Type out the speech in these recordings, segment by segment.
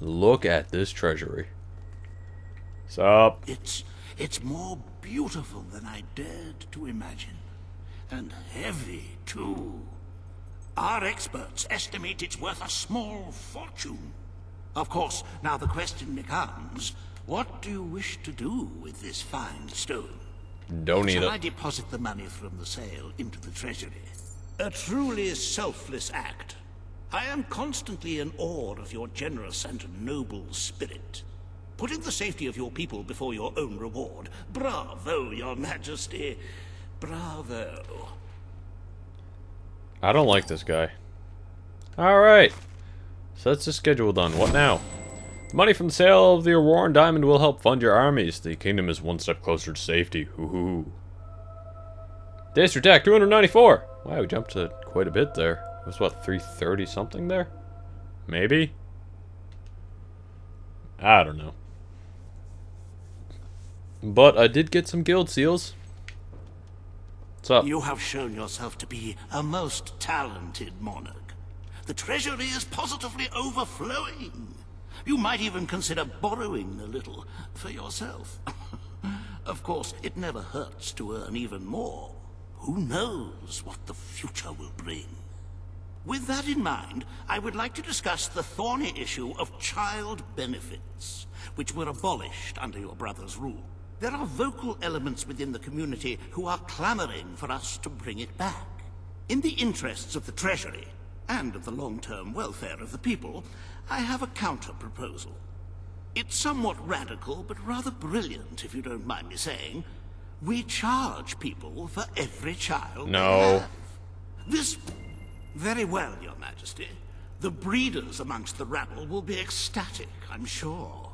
Look at this treasury. Sup? It's more beautiful than I dared to imagine. And heavy, too. Our experts estimate it's worth a small fortune. Of course, now the question becomes, what do you wish to do with this fine stone? Don't need Shall it. I deposit the money from the sale into the treasury? A truly selfless act. I am constantly in awe of your generous and noble spirit. Putting the safety of your people before your own reward. Bravo, your majesty. Bravo. I don't like this guy. Alright. So that's the schedule done. What now? The money from the sale of the Auroran Diamond will help fund your armies. The kingdom is one step closer to safety. Hoo-hoo. Days to attack, 294. Wow, we jumped to quite a bit there. It was what, 330 something there? Maybe? I don't know. But I did get some guild seals. What's up? You have shown yourself to be a most talented monarch. The treasury is positively overflowing. You might even consider borrowing a little for yourself. Of course, it never hurts to earn even more. Who knows what the future will bring? With that in mind, I would like to discuss the thorny issue of child benefits, which were abolished under your brother's rule. There are vocal elements within the community who are clamoring for us to bring it back. In the interests of the Treasury, and of the long-term welfare of the people, I have a counter-proposal. It's somewhat radical, but rather brilliant, if you don't mind me saying. We charge people for every child they have. This... Very well, your majesty. The breeders amongst the rabble will be ecstatic, I'm sure.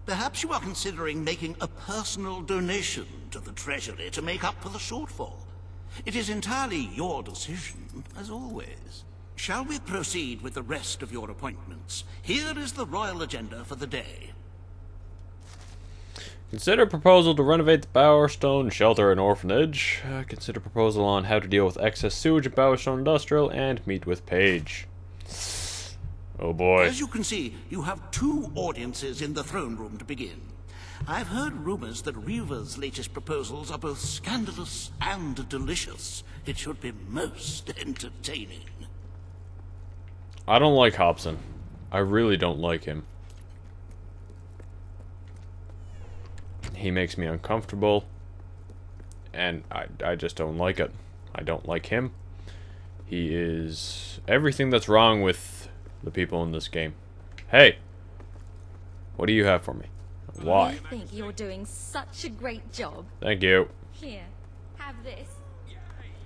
Perhaps you are considering making a personal donation to the treasury to make up for the shortfall. It is entirely your decision, as always. Shall we proceed with the rest of your appointments? Here is the royal agenda for the day. Consider proposal to renovate the Bowerstone Shelter and Orphanage. Consider proposal on how to deal with excess sewage at Bowerstone Industrial, and meet with Paige. Oh boy. As you can see, you have 2 audiences in the throne room to begin. I've heard rumors that Reva's latest proposals are both scandalous and delicious. It should be most entertaining. I don't like Hobson. I really don't like him. He makes me uncomfortable, and I just don't like it. I don't like him. He is everything that's wrong with the people in this game. Hey, what do you have for me? Why? I think you're doing such a great job. Thank you. Here, have this.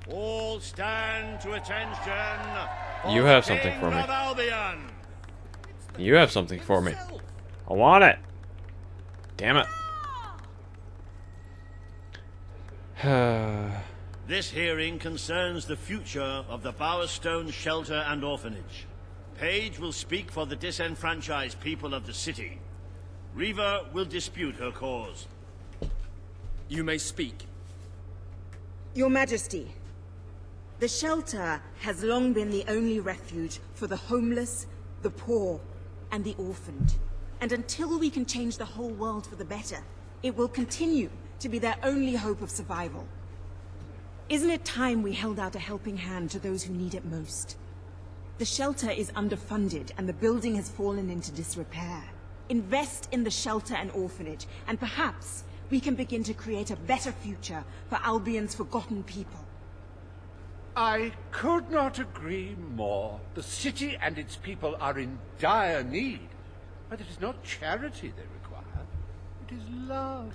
All stand to attention. You have something for me. Of Albion. You have something for me. I want it. Damn it. This hearing concerns the future of the Bowerstone Shelter and Orphanage. Paige will speak for the disenfranchised people of the city. Reva will dispute her cause. You may speak. Your Majesty, the shelter has long been the only refuge for the homeless, the poor, and the orphaned. And until we can change the whole world for the better, it will continue to be their only hope of survival. Isn't it time we held out a helping hand to those who need it most? The shelter is underfunded and the building has fallen into disrepair. Invest in the shelter and orphanage, and perhaps we can begin to create a better future for Albion's forgotten people. I could not agree more. The city and its people are in dire need. But it is not charity they require. It is love.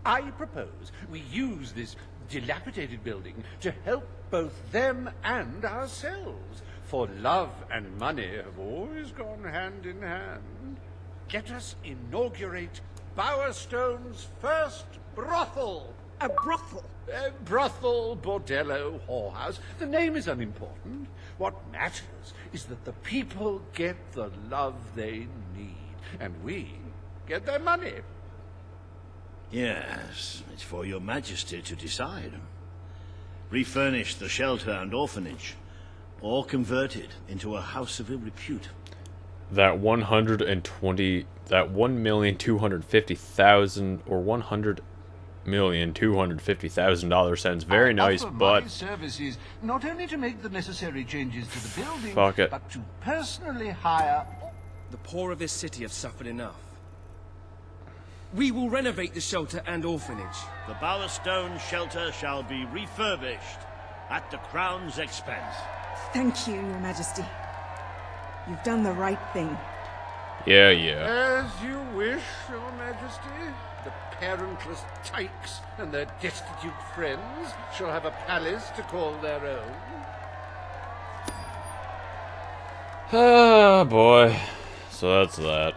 I propose we use this dilapidated building to help both them and ourselves. For love and money have always gone hand in hand. Let us inaugurate Bowerstone's first brothel. A brothel? Brothel, bordello, whorehouse. The name is unimportant. What matters is that the people get the love they need, and we get their money. Yes, it's for your majesty to decide. Refurnish the shelter and orphanage, or convert it into a house of ill repute. that 1,250,000 or $100,250,000 sounds very nice, I offer but my services not only to make the necessary changes to the building, fuck it. but to personally hire. The poor of this city have suffered enough. We will renovate the shelter and orphanage. The Bowerstone shelter shall be refurbished at the Crown's expense. Thank you, Your Majesty. You've done the right thing. Yeah, yeah. As you wish, Your Majesty. The parentless tykes and their destitute friends shall have a palace to call their own. Ah, boy. So that's that.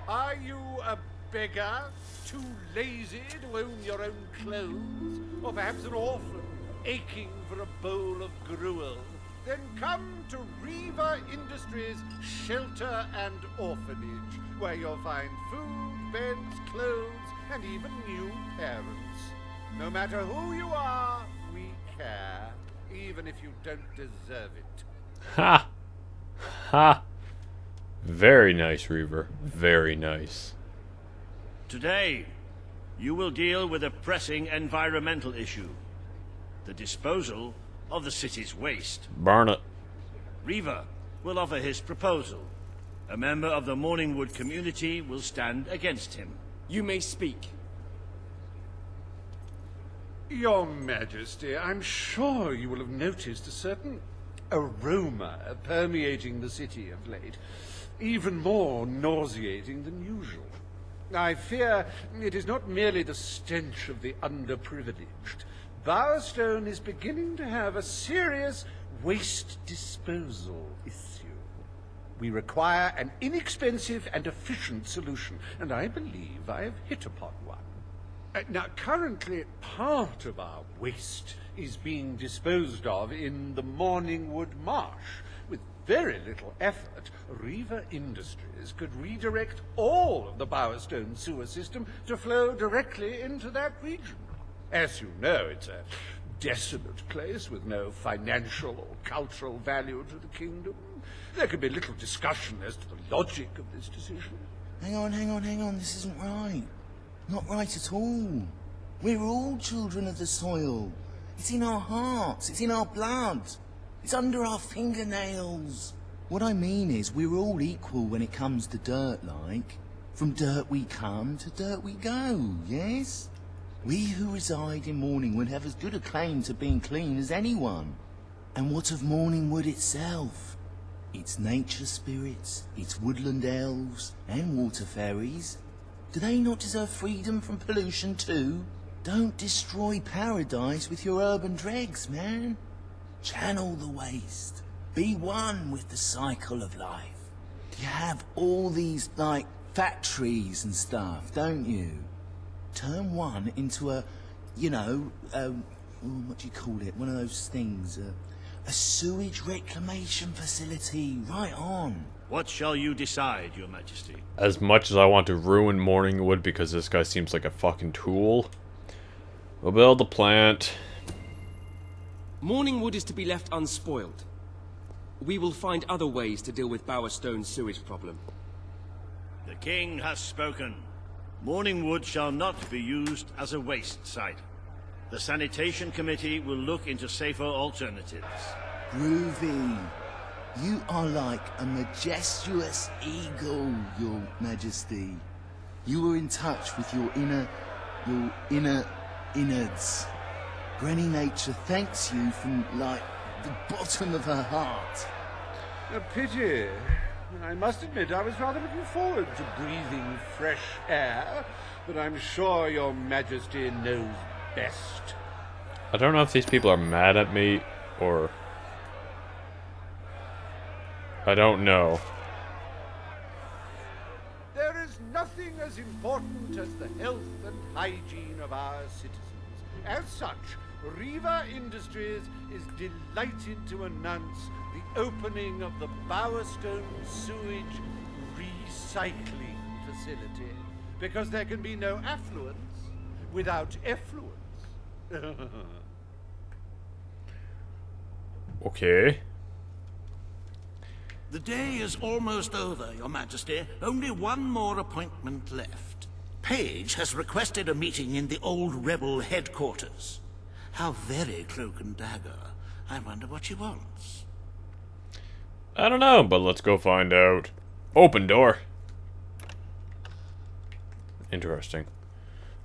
Are you a beggar, too lazy to own your own clothes? Or perhaps an orphan, aching for a bowl of gruel? Then come to Riva Industries Shelter and Orphanage, where you'll find food, beds, clothes, and even new parents. No matter who you are, we care, even if you don't deserve it. Ha! Ha! Very nice, Reaver. Very nice. Today, you will deal with a pressing environmental issue. The disposal of the city's waste. Burn it. Reaver will offer his proposal. A member of the Morningwood community will stand against him. You may speak. Your Majesty, I'm sure you will have noticed a certain aroma permeating the city of late, even more nauseating than usual. I fear it is not merely the stench of the underprivileged. Bowerstone is beginning to have a serious waste disposal issue. We require an inexpensive and efficient solution, and I believe I have hit upon one. Now, currently, part of our waste is being disposed of in the Morningwood Marsh. With very little effort, Riva Industries could redirect all of the Bowerstone sewer system to flow directly into that region. As you know, it's a desolate place with no financial or cultural value to the kingdom. There could be little discussion as to the logic of this decision. Hang on, this isn't right. Not right at all. We're all children of the soil. It's in our hearts, it's in our blood. It's under our fingernails. What I mean is, we're all equal when it comes to dirt, like. From dirt we come to dirt we go, yes? We who reside in Morningwood have as good a claim to being clean as anyone. And what of Morningwood itself? Its nature spirits, its woodland elves, and water fairies. Do they not deserve freedom from pollution too? Don't destroy paradise with your urban dregs, man. Channel the waste. Be one with the cycle of life. You have all these, like, factories and stuff, don't you? Turn one into a, you know, what do you call it? One of those things, a sewage reclamation facility. Right on. What shall you decide, Your Majesty? As much as I want to ruin Morningwood because this guy seems like a fucking tool, we'll build the plant. Morningwood is to be left unspoiled. We will find other ways to deal with Bowerstone's sewage problem. The king has spoken. Morningwood shall not be used as a waste site. The sanitation committee will look into safer alternatives. Groovy. You are like a majestuous eagle, Your Majesty. You were in touch with your inner innards. Granny Nature thanks you from, like, the bottom of her heart. A pity. I must admit I was rather looking forward to breathing fresh air, but I'm sure Your Majesty knows best. I don't know if these people are mad at me or... I don't know. There is nothing as important as the health and hygiene of our citizens. As such, Riva Industries is delighted to announce the opening of the Bowerstone Sewage Recycling Facility, because there can be no affluence without effluence. Okay. The day is almost over, Your Majesty. Only one more appointment left. Page has requested a meeting in the old rebel headquarters. How very cloak and dagger. I wonder what she wants. I don't know, but let's go find out. Open door. Interesting.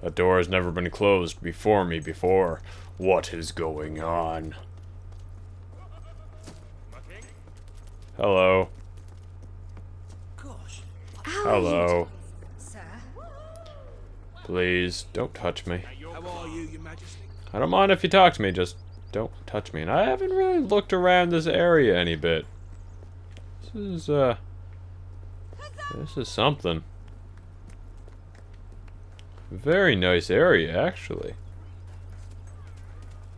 That door has never been closed before me before. What is going on? Hello. Gosh. Hello. Sir. Please, don't touch me. How are you, Your Majesty? I don't mind if you talk to me, just don't touch me. And I haven't really looked around this area any bit. This is something. Very nice area, actually.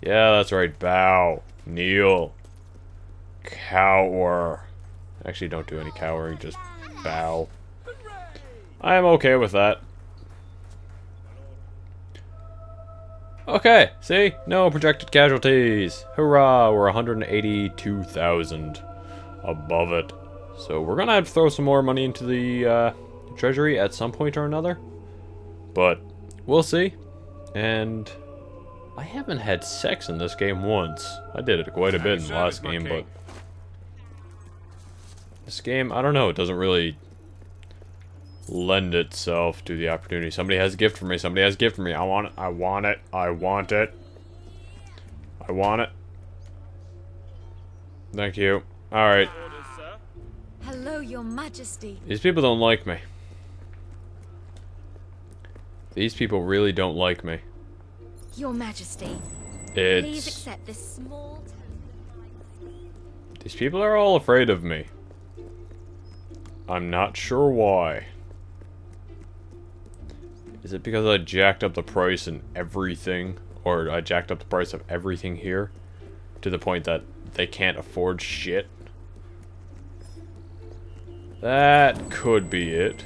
Yeah, that's right. Bow. Kneel. Cower. Actually, don't do any cowering, just bow. I am okay with that. Okay, see? No projected casualties. Hurrah, we're 182,000 above it. So we're gonna have to throw some more money into the treasury at some point or another. But we'll see. And I haven't had sex in this game once. I did it quite a bit in the last game, but this game, I don't know, it doesn't really lend itself to the opportunity. Somebody has a gift for me. Somebody has a gift for me. I want it. I want it. I want it. I want it. Thank you. Alright. Hello, Your Majesty. These people don't like me. These people really don't like me. Your Majesty. It's... Please accept this small token. These people are all afraid of me. I'm not sure why. Is it because I jacked up the price and everything? Or I jacked up the price of everything here? To the point that they can't afford shit? That could be it.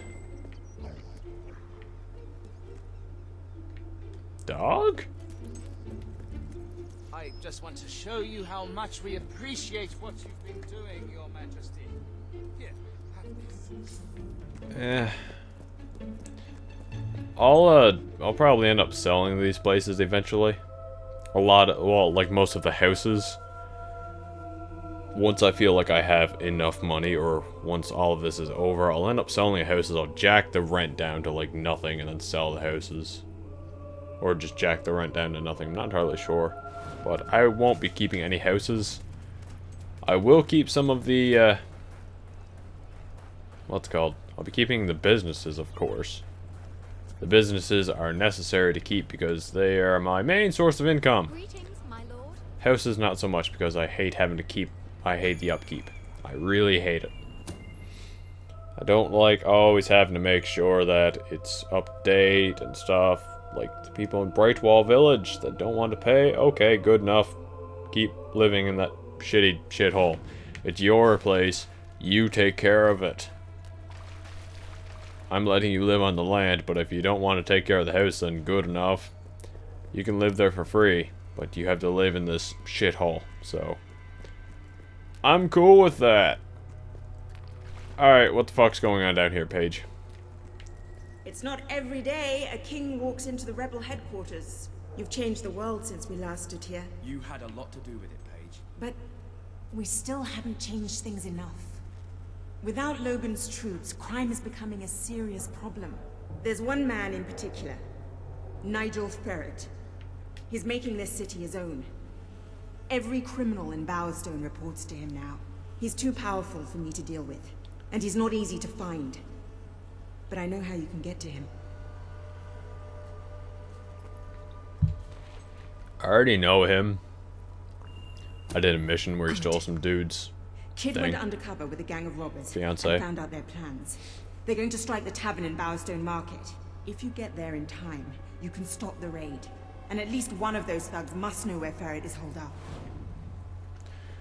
Dog? I just want to show you how much we appreciate what you've been doing, Your Majesty. Here, have this. I'll probably end up selling these places eventually. Well, like most of the houses. Once I feel like I have enough money, or once all of this is over, I'll end up selling the houses. I'll jack the rent down to like nothing and then sell the houses. Or just jack the rent down to nothing, I'm not entirely sure. But I won't be keeping any houses. I will keep some of the, what's it called? I'll be keeping the businesses, of course. The businesses are necessary to keep because they are my main source of income. Greetings, my lord. Houses not so much because I hate having to keep, I hate the upkeep. I really hate it. I don't like always having to make sure that it's up to date and stuff. Like the people in Brightwall Village that don't want to pay, okay, good enough. Keep living in that shitty shithole. It's your place. You take care of it. I'm letting you live on the land, but if you don't want to take care of the house, then good enough. You can live there for free, but you have to live in this shithole, so... I'm cool with that. Alright, what the fuck's going on down here, Paige? It's not every day a king walks into the rebel headquarters. You've changed the world since we last stood here. You had a lot to do with it, Paige. But we still haven't changed things enough. Without Logan's troops, crime is becoming a serious problem. There's one man in particular, Nigel Ferret. He's making this city his own. Every criminal in Bowerstone reports to him now. He's too powerful for me to deal with, and he's not easy to find. But I know how you can get to him. I already know him. I did a mission where he stole some dudes. Kid thing. went undercover with a gang of robbers. Fiancé. And found out their plans. They're going to strike the tavern in Bowerstone Market. If you get there in time, you can stop the raid. And at least one of those thugs must know where Ferret is holed up.